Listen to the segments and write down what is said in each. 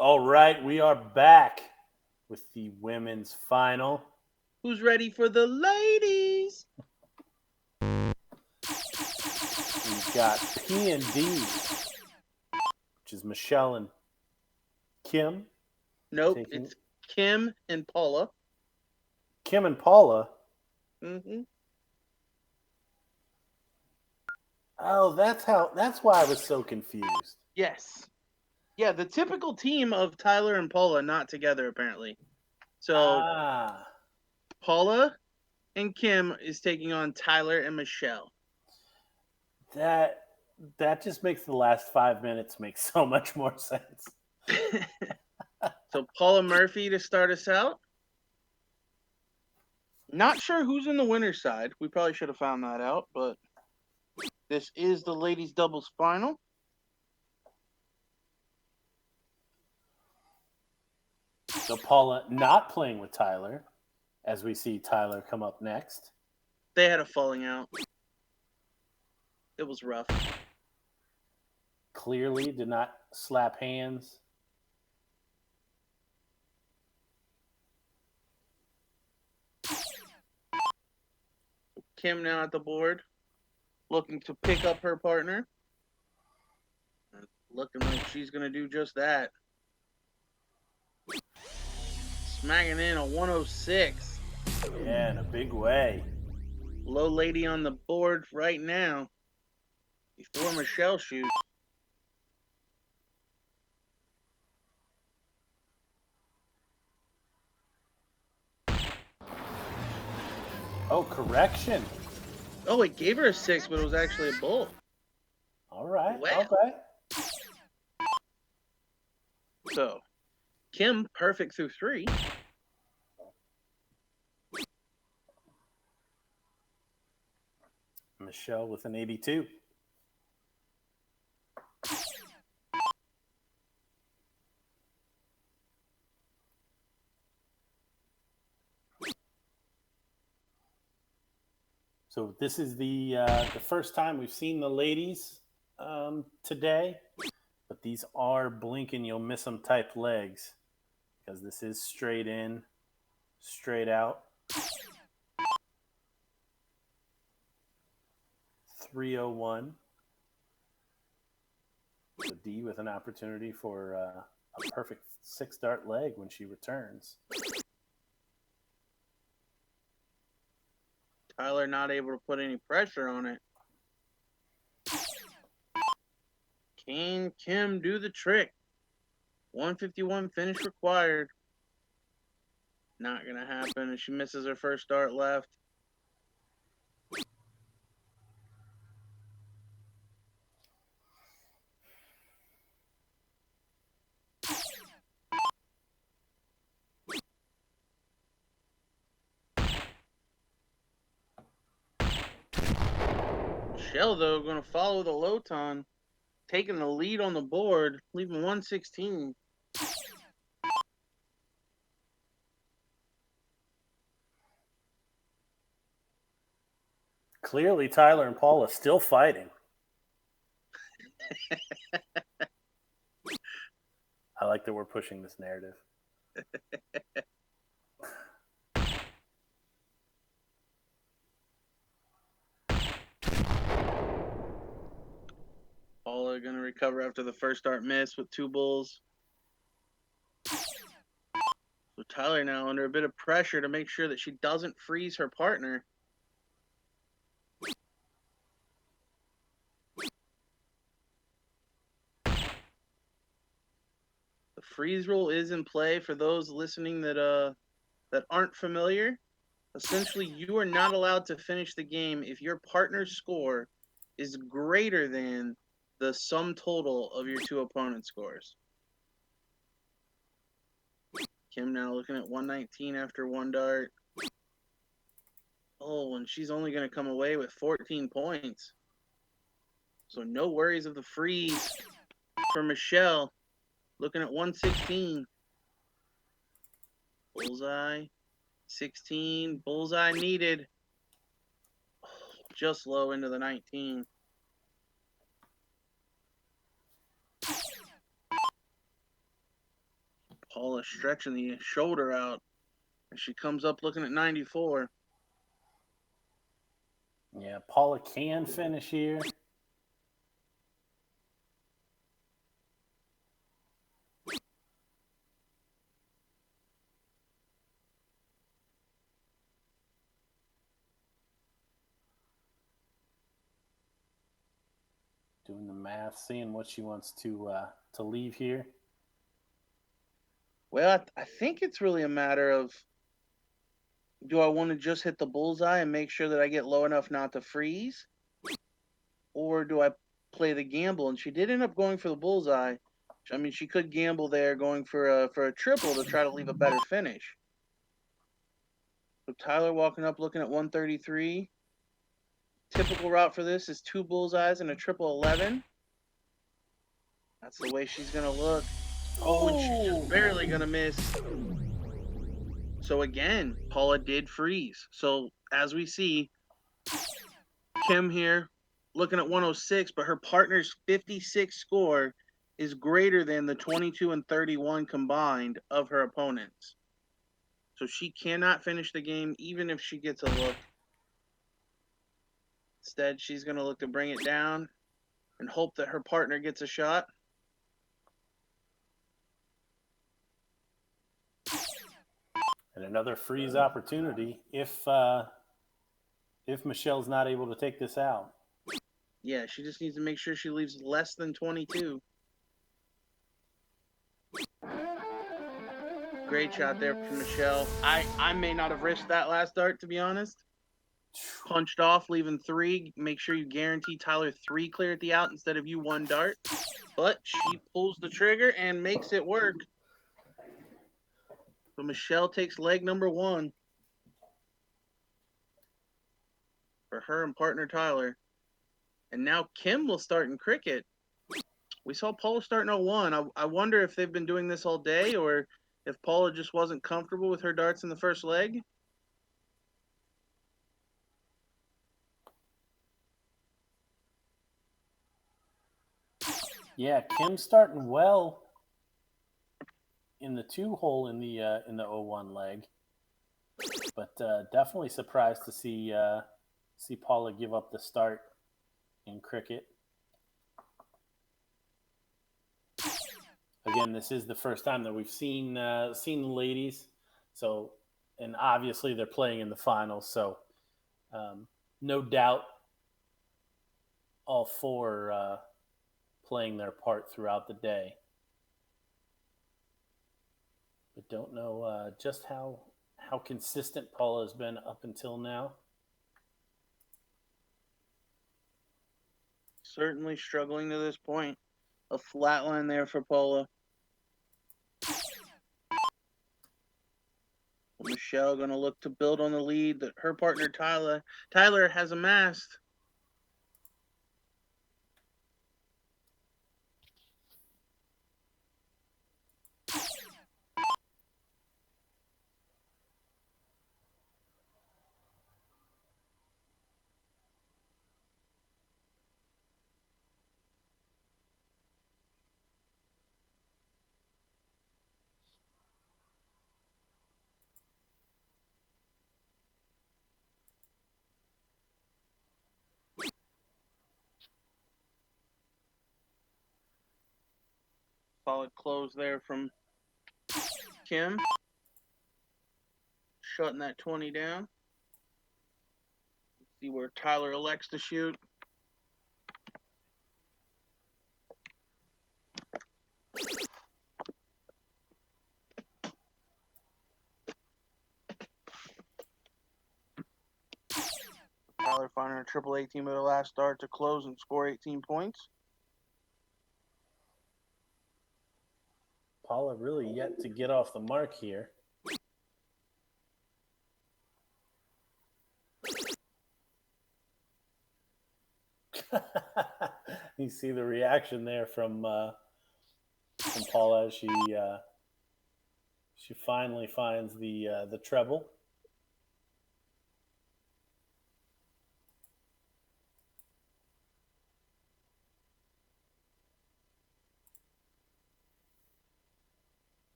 All right, we are back with the women's final. Who's ready for the ladies? We've got P and D, which is Michelle and Kim. Nope, it's Kim and Paula. Kim and Paula. Mm-hmm. Oh, that's why I was so confused. Yes. Yeah, the typical team of Tyler and Paula not together apparently. So Paula and Kim is taking on Tyler and Michelle. That just makes the last 5 minutes make so much more sense. So Paula Murphy to start us out. Not sure who's in the winner's side. We probably should have found that out, but this is the ladies doubles final. So Paula not playing with Tyler, as we see Tyler come up next. They had a falling out. It was rough. Clearly did not slap hands. Kim now at the board, looking to pick up her partner. Looking like she's going to do just that. Smacking in a 106. Yeah, in a big way. Low lady on the board right now. Before Michelle shoots. Oh, correction. Oh, it gave her a 6, but it was actually a bull. All right. Well. Okay. So, Kim perfect through 3. Michelle with an 82. So this is the first time we've seen the ladies today, but these are blink and you'll miss them type legs because this is straight in, straight out. 301. So D with an opportunity for a perfect 6-dart leg when she returns. Tyler not able to put any pressure on it. Can Kim do the trick? 151 finish required. Not going to happen. And she misses her first dart left. Michelle, though, going to follow the Loton, taking the lead on the board, leaving 116. Clearly, Tyler and Paula still fighting. I like that we're pushing this narrative. Paula going to recover after the first dart miss with 2 bulls. So Tyler now under a bit of pressure to make sure that she doesn't freeze her partner. The freeze rule is in play for those listening that aren't familiar. Essentially, you are not allowed to finish the game if your partner's score is greater than the sum total of your 2 opponent scores. Kim now looking at 119 after 1 dart. Oh, and she's only going to come away with 14 points. So no worries of the freeze for Michelle. Looking at 116. Bullseye. 16. Bullseye needed. Oh, just low into the 19. Paula stretching the shoulder out as she comes up looking at 94. Yeah, Paula can finish here. Doing the math, seeing what she wants to leave here. Well, I think it's really a matter of, do I want to just hit the bullseye and make sure that I get low enough not to freeze? Or do I play the gamble? And she did end up going for the bullseye. I mean, she could gamble there going for a triple to try to leave a better finish. So Tyler walking up looking at 133. Typical route for this is 2 bullseyes and a triple 11. That's the way she's going to look. Oh, and she's just barely going to miss. So again, Paula did freeze. So as we see, Kim here looking at 106, but her partner's 56 score is greater than the 22 and 31 combined of her opponents. So she cannot finish the game even if she gets a look. Instead, she's going to look to bring it down and hope that her partner gets a shot. And another freeze opportunity if Michelle's not able to take this out. Yeah, she just needs to make sure she leaves less than 22. Great shot there from Michelle. I may not have risked that last dart, to be honest. Punched off, leaving 3. Make sure you guarantee Tyler 3 clear at the out instead of you 1 dart. But she pulls the trigger and makes it work. So Michelle takes leg number 1 for her and partner Tyler. And now Kim will start in cricket. We saw Paula start in 01. I wonder if they've been doing this all day or if Paula just wasn't comfortable with her darts in the first leg. Yeah, Kim's starting well in the 2 hole in the 01 leg, but definitely surprised to see Paula give up the start in cricket. Again, this is the first time that we've seen the ladies, so, and obviously they're playing in the finals, so no doubt all 4 playing their part throughout the day. But don't know just how consistent Paula has been up until now. Certainly struggling to this point. A flat line there for Paula. Michelle going to look to build on the lead that her partner Tyler has amassed. Solid close there from Kim. Shutting that 20 down. Let's see where Tyler elects to shoot. Tyler finding a triple 18 with the last start to close and score 18 points. Paula really yet to get off the mark here. You see the reaction there from Paula as she finally finds the treble.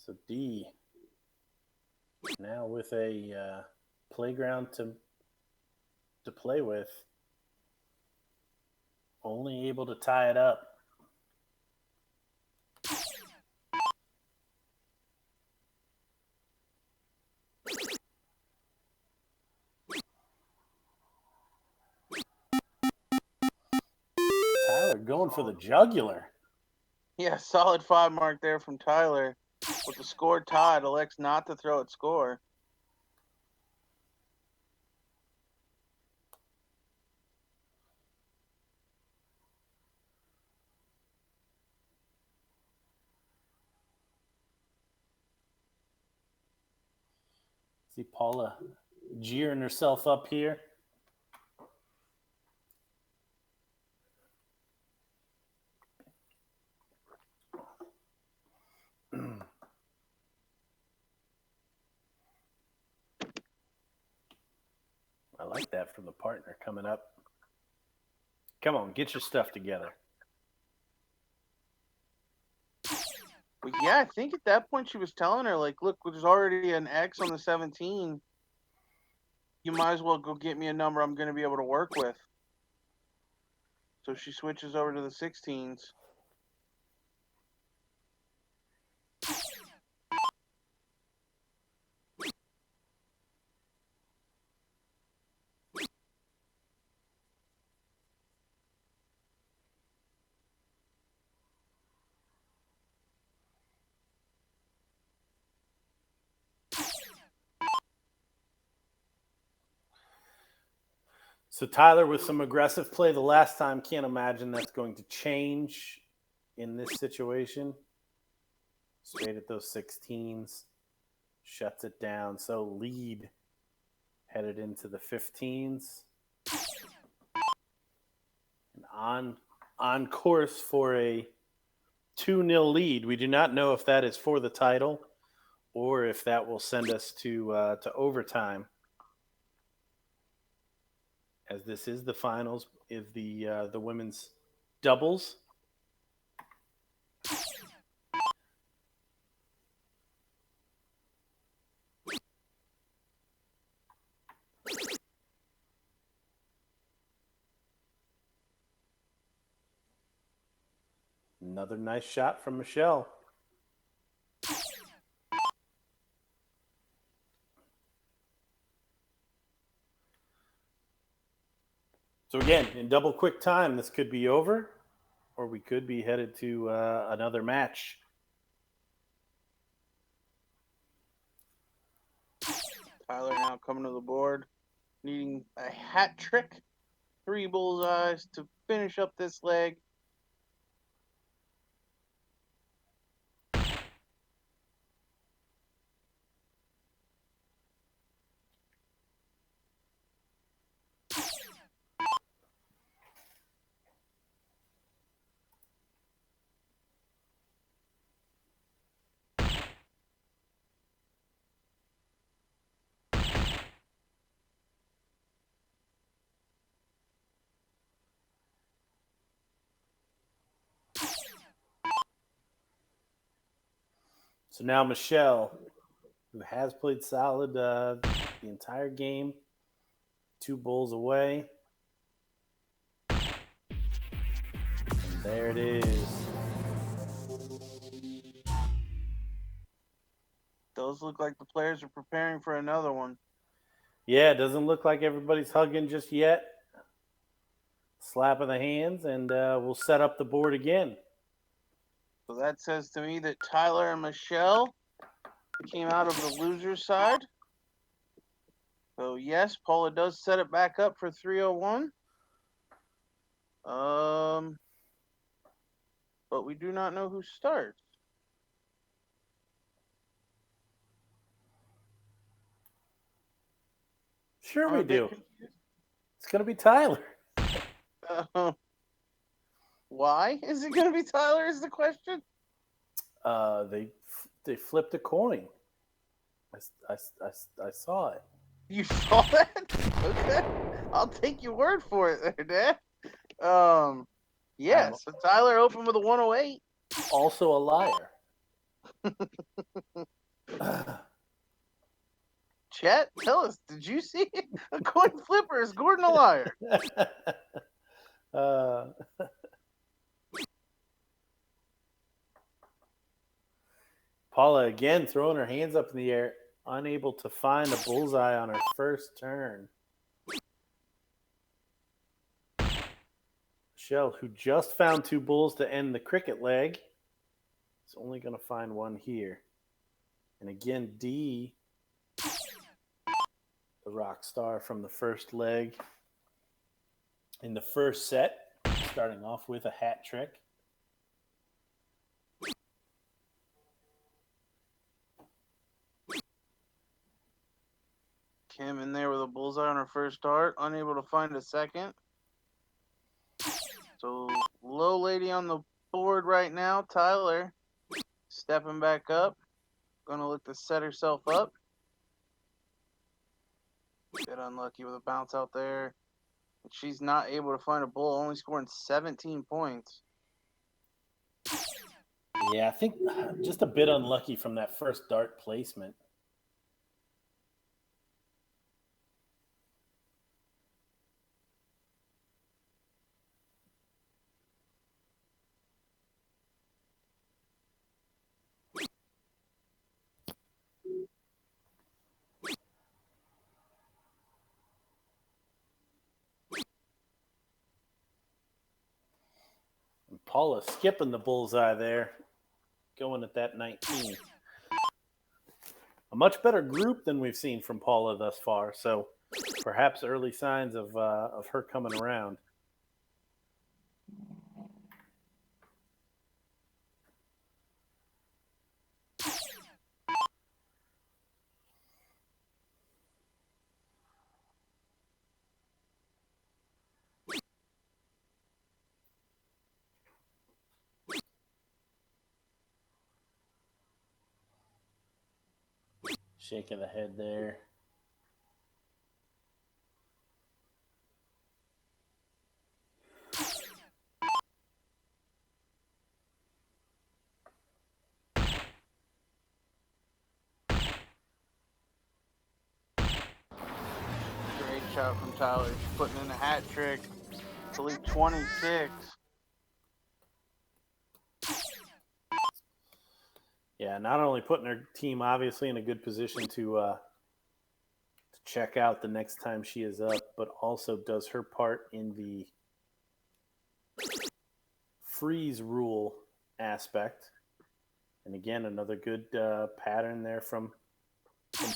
So D now with a playground to play with, only able to tie it up. Tyler going for the jugular. Yeah, solid 5 mark there from Tyler. With the score tied, elects not to throw at score. See Paula jeering herself up here. I like that from the partner coming up. Come on, get your stuff together. But yeah, I think at that point she was telling her, like, look, there's already an X on the 17. You might as well go get me a number I'm going to be able to work with. So she switches over to the 16s. So Tyler with some aggressive play the last time. Can't imagine that's going to change in this situation. Straight at those 16s. Shuts it down. So lead headed into the 15s. And on course for a 2-0 lead. We do not know if that is for the title or if that will send us to overtime. As this is the finals of the women's doubles. Another nice shot from Michelle. So again, in double quick time, this could be over, or we could be headed to another match. Tyler now coming to the board, needing a hat trick, 3 bullseyes to finish up this leg. So now Michelle, who has played solid the entire game, 2 bulls away. And there it is. Those look like the players are preparing for another one. Yeah, it doesn't look like everybody's hugging just yet. Slap of the hands, and we'll set up the board again. So that says to me that Tyler and Michelle came out of the loser's side. So yes, Paula does set it back up for 301. But we do not know who starts. Sure we do. It's going to be Tyler. Why is it going to be Tyler is the question? They flipped a coin. I saw it. You saw that? Okay. I'll take your word for it there, Dad. Yes. So Tyler opened with a 108. Also a liar. Chet, tell us, did you see a coin flipper? Is Gordon a liar? uh, Paula again throwing her hands up in the air, unable to find a bullseye on her first turn. Michelle, who just found 2 bulls to end the cricket leg, is only going to find one here. And again, D, the rock star from the first leg in the first set, starting off with a hat trick. Kim in there with a bullseye on her first start, unable to find a second. So low lady on the board right now, Tyler, stepping back up, gonna look to set herself up. Bit unlucky with a bounce out there. She's not able to find a bull, only scoring 17 points. Yeah, I think just a bit unlucky from that first dart placement. And Paula skipping the bullseye there, going at that 19. A much better group than we've seen from Paula thus far, so perhaps early signs of her coming around. Shaking the head there. Great shot from Tyler. She's putting in a hat trick. I believe 26. Yeah, not only putting her team obviously in a good position to check out the next time she is up, but also does her part in the freeze rule aspect. And again, another good pattern there from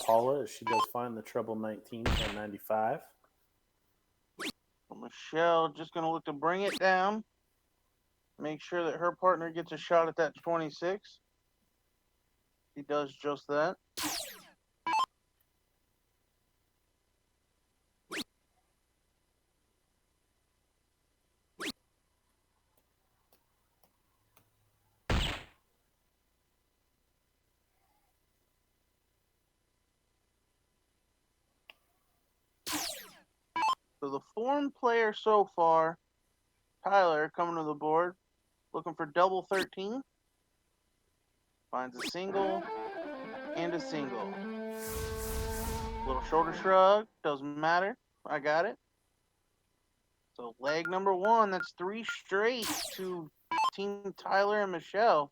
Paula as she does find the treble 19 for a 95. Michelle just going to look to bring it down. Make sure that her partner gets a shot at that 26. He does just that. So the form player so far, Tyler, coming to the board, looking for double 13. Finds a single and a single. Little shoulder shrug, doesn't matter. I got it. So leg number 1, that's 3 straight to Team Tyler and Michelle.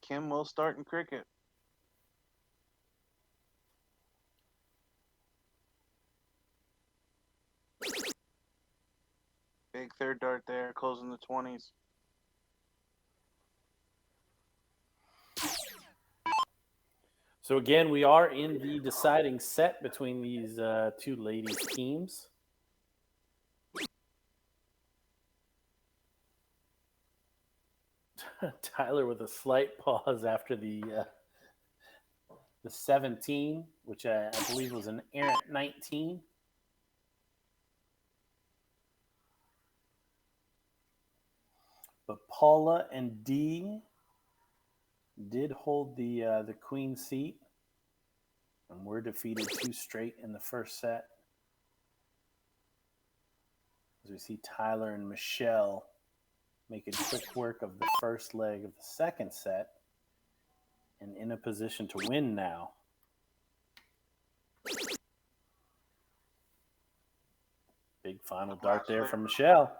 Kim will start in cricket. Big third dart there, closing the 20s. So again, we are in the deciding set between these 2 ladies teams. Tyler with a slight pause after the 17, which I believe was an errant 19. But Paula and D did hold the queen seat. And we're defeated 2 straight in the first set. As we see Tyler and Michelle making quick work of the first leg of the second set and in a position to win now. Big final dart there from Michelle.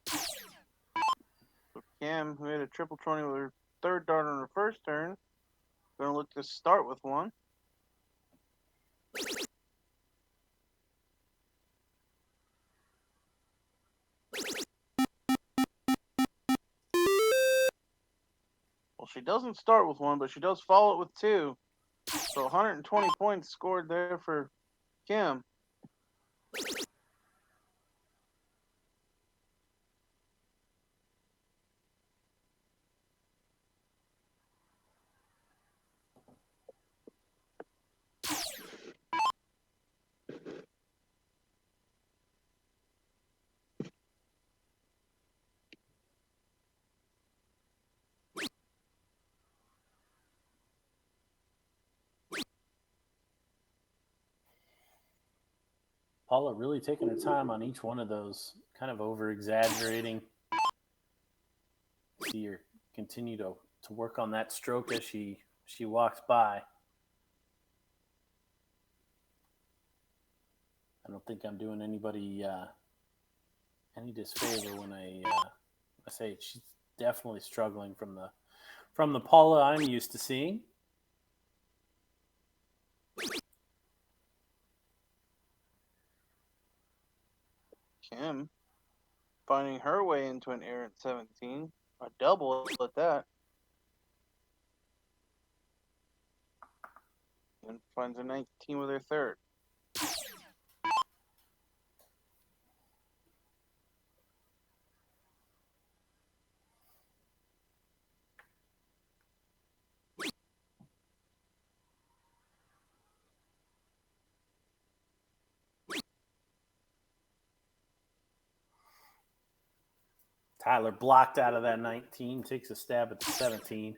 So Kim, who had a triple 20 with her third dart on her first turn, going to look to start with one. Well, she doesn't start with one, but she does follow it with 2. So 120 points scored there for Kim. Paula really taking her time on each one of those, kind of over-exaggerating. See her continue to work on that stroke as she walks by. I don't think I'm doing anybody any disfavor when I say she's definitely struggling from the Paula I'm used to seeing. Kim finding her way into an errant 17, a double at that, and finds a 19 with her third. Tyler blocked out of that 19, takes a stab at the 17.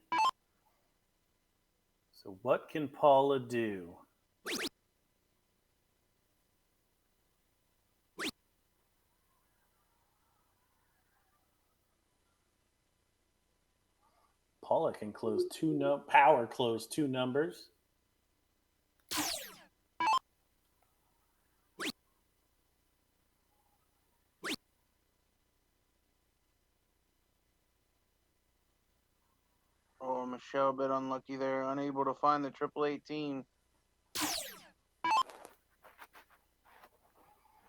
So what can Paula do? Paula can close power close 2 numbers. Oh, Michelle a bit unlucky there, unable to find the triple 18.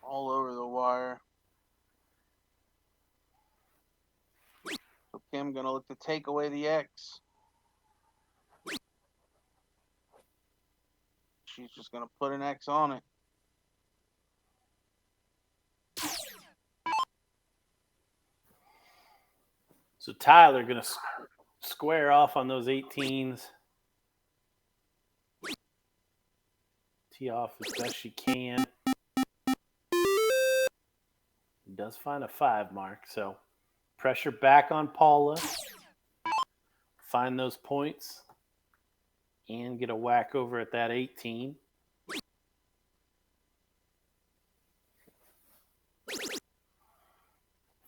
All over the wire. So Kim gonna look to take away the X. She's just gonna put an X on it. So Tyler gonna square off on those 18s. Tee off as best she can. Does find a 5 mark, so pressure back on Paula. Find those points and get a whack over at that 18.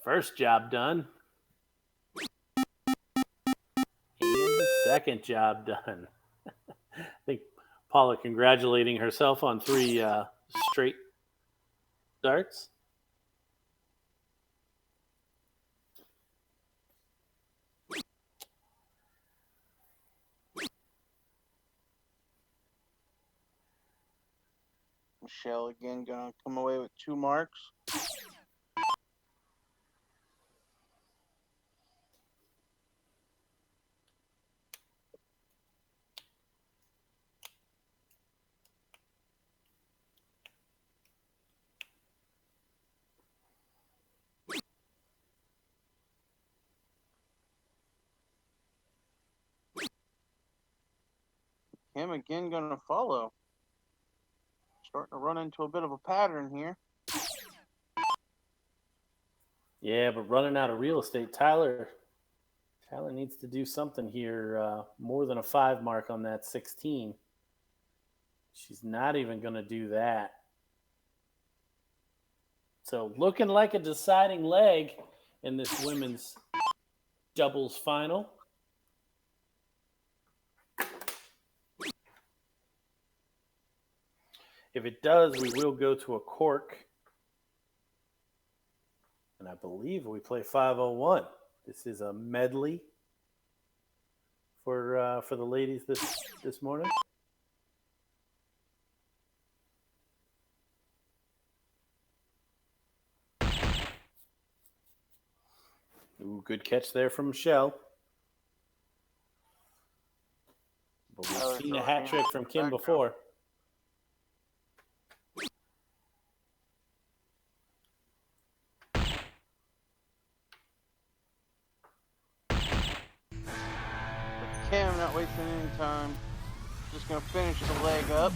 First job done. And the second job done. I think Paula congratulating herself on 3 straight darts. Michelle again gonna come away with 2 marks. Kim again gonna follow. Starting to run into a bit of a pattern here. Yeah, but running out of real estate, Tyler Tyler needs to do something here. More than a 5 mark on that 16. She's not even going to do that. So looking like a deciding leg in this women's doubles final. If it does, we will go to a cork. And I believe we play 501. This is a medley for the ladies this morning. Ooh, good catch there from Michelle. But we've seen a hat trick from Kim before. Kim not wasting any time. Just gonna finish the leg up.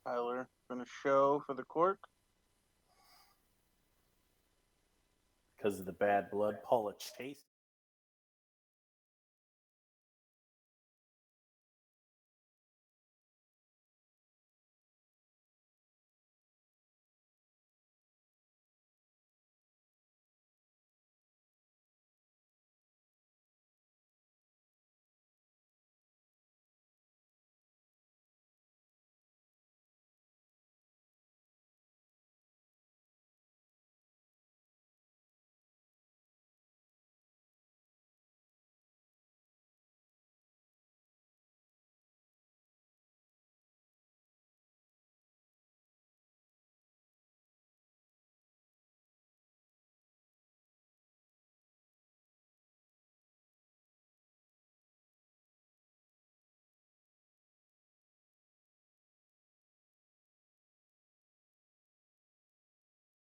Tyler gonna show for the cork. Because of the bad blood, Paula Chase.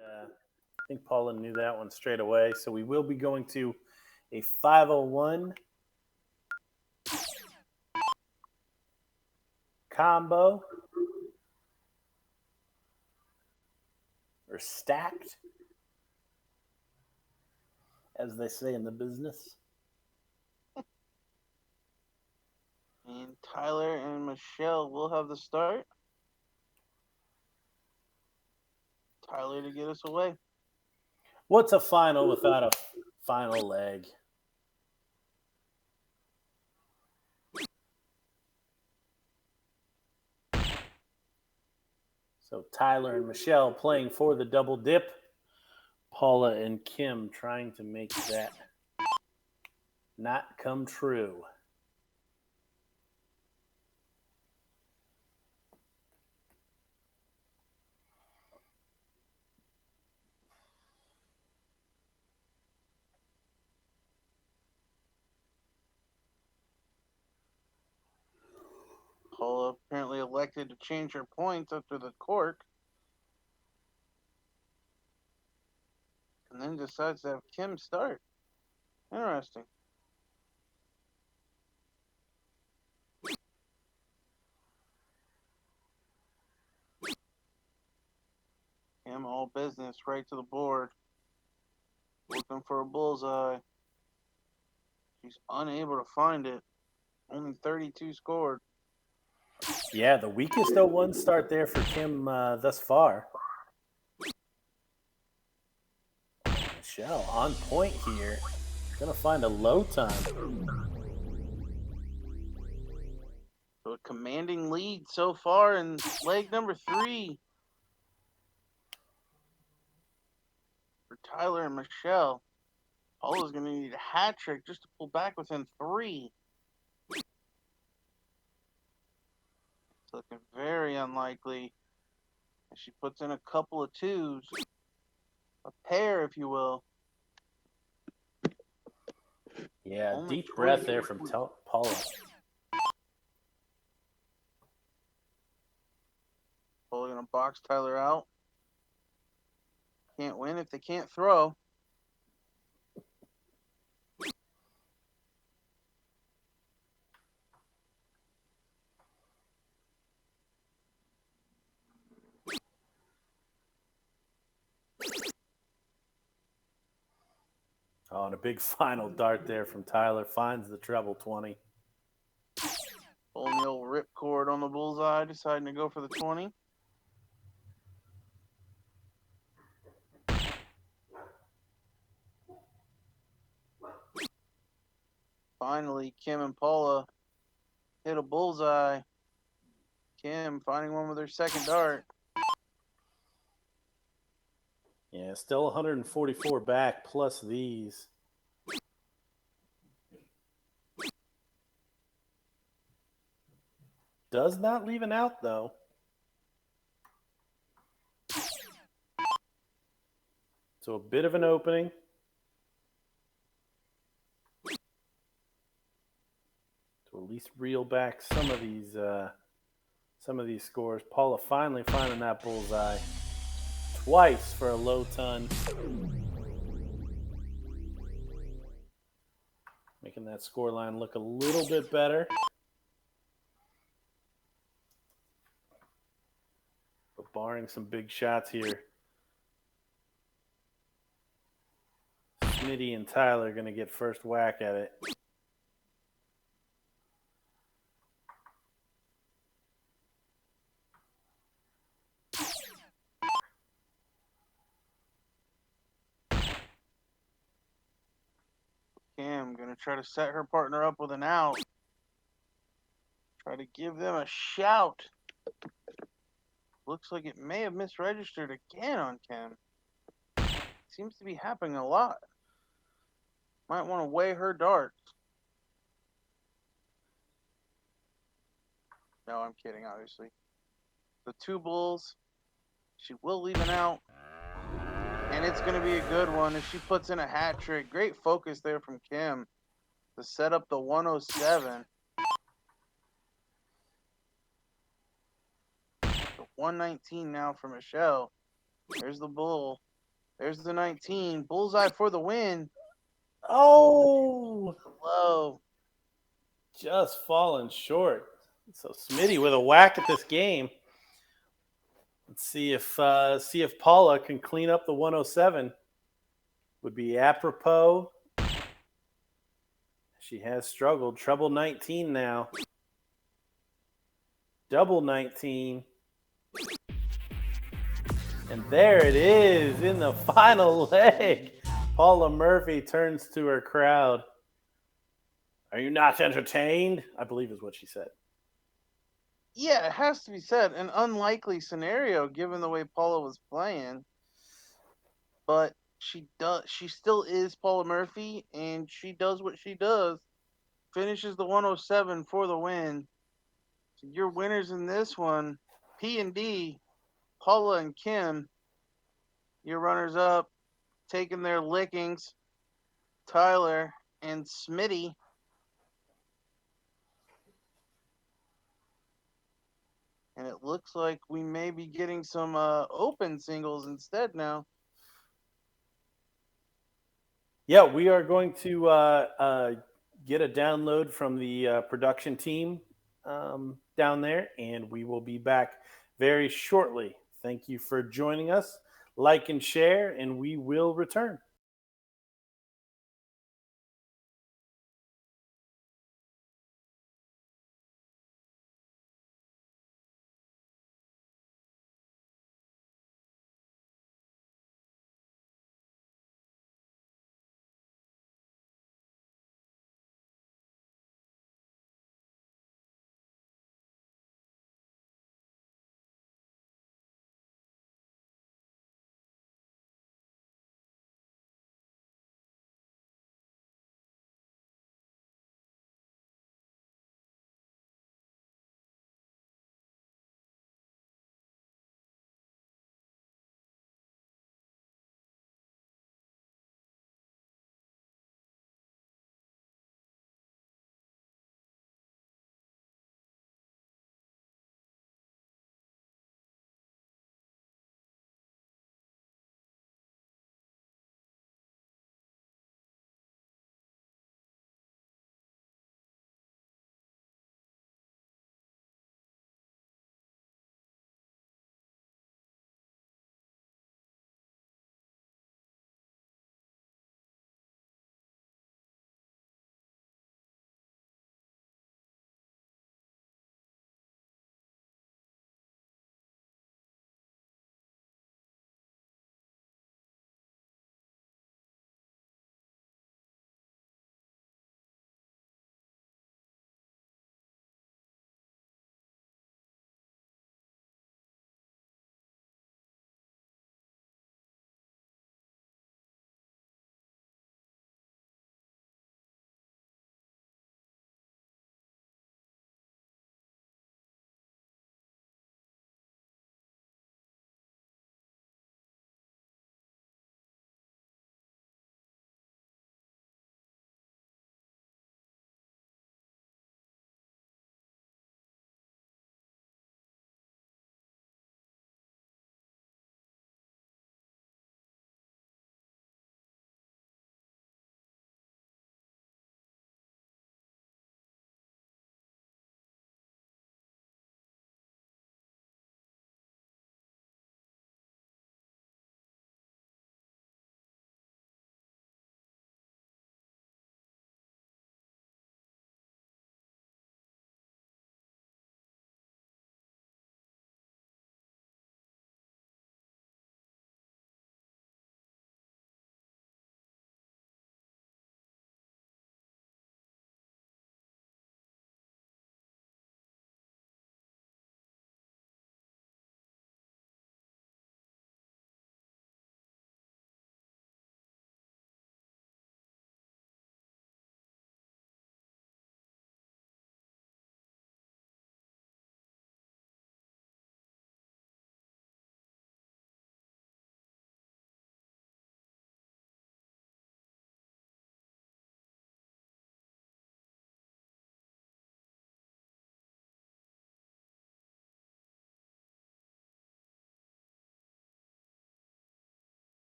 I think Paula knew that one straight away. So we will be going to a 501 combo or stacked, as they say in the business. And Tyler and Michelle will have the start. Tyler to get us away. What's a final without a final leg? So Tyler and Michelle playing for the double dip. Paula and Kim trying to make that not come true. Paula apparently elected to change her points after the cork. And then decides to have Kim start. Interesting. Kim all business right to the board. Looking for a bullseye. She's unable to find it. Only 32 scored. Yeah, the weakest 0-1 start there for Kim thus far. Michelle on point here. Gonna find a low time. So a commanding lead so far in leg number 3 for Tyler and Michelle. Paula's going to need a hat trick just to pull back within 3. It's looking very unlikely. She puts in a couple of twos, a pair, if you will. Yeah, Only deep breath there 24 from Paula. Paula gonna box Tyler out. Can't win if they can't throw. Oh, and a big final dart there from Tyler. Finds the treble 20. Pulling the old ripcord on the bullseye, deciding to go for the 20. Finally, Kim and Paula hit a bullseye. Kim finding one with her second dart. Yeah, still 144 back plus these. Does not leave an out, though. So a bit of an opening. To at least reel back some of these scores. Paula finally finding that bullseye twice for a low ton. Making that score line look a little bit better. But barring some big shots here, Smitty and Tyler are going to get first whack at it. Kim gonna try to set her partner up with an out. Try to give them a shout. Looks like it may have misregistered again on Kim. Seems to be happening a lot. Might want to weigh her darts. No, I'm kidding, obviously. The two bulls. She will leave an out. And it's going to be a good one if she puts in a hat trick. Great focus there from Kim to set up the 107. The 119 now for Michelle. There's the bull. There's the 19. Bullseye for the win. Oh! Low. Just falling short. So Smitty with a whack at this game. Let's see if Paula can clean up the 107. Would be apropos. She has struggled. Treble 19 now. Double 19. And there it is in the final leg. Paula Murphy turns to her crowd. Are you not entertained? I believe is what she said. Yeah, it has to be said. An unlikely scenario given the way Paula was playing. But she still is Paula Murphy, and she does what she does. Finishes the 107 for the win. So your winners in this one, P and D, Paula and Kim. Your runners up, taking their lickings, Tyler and Smitty. And it looks like we may be getting some open singles instead now. Yeah, we are going to get a download from the production team down there, and we will be back very shortly. Thank you for joining us. Like and share, and we will return.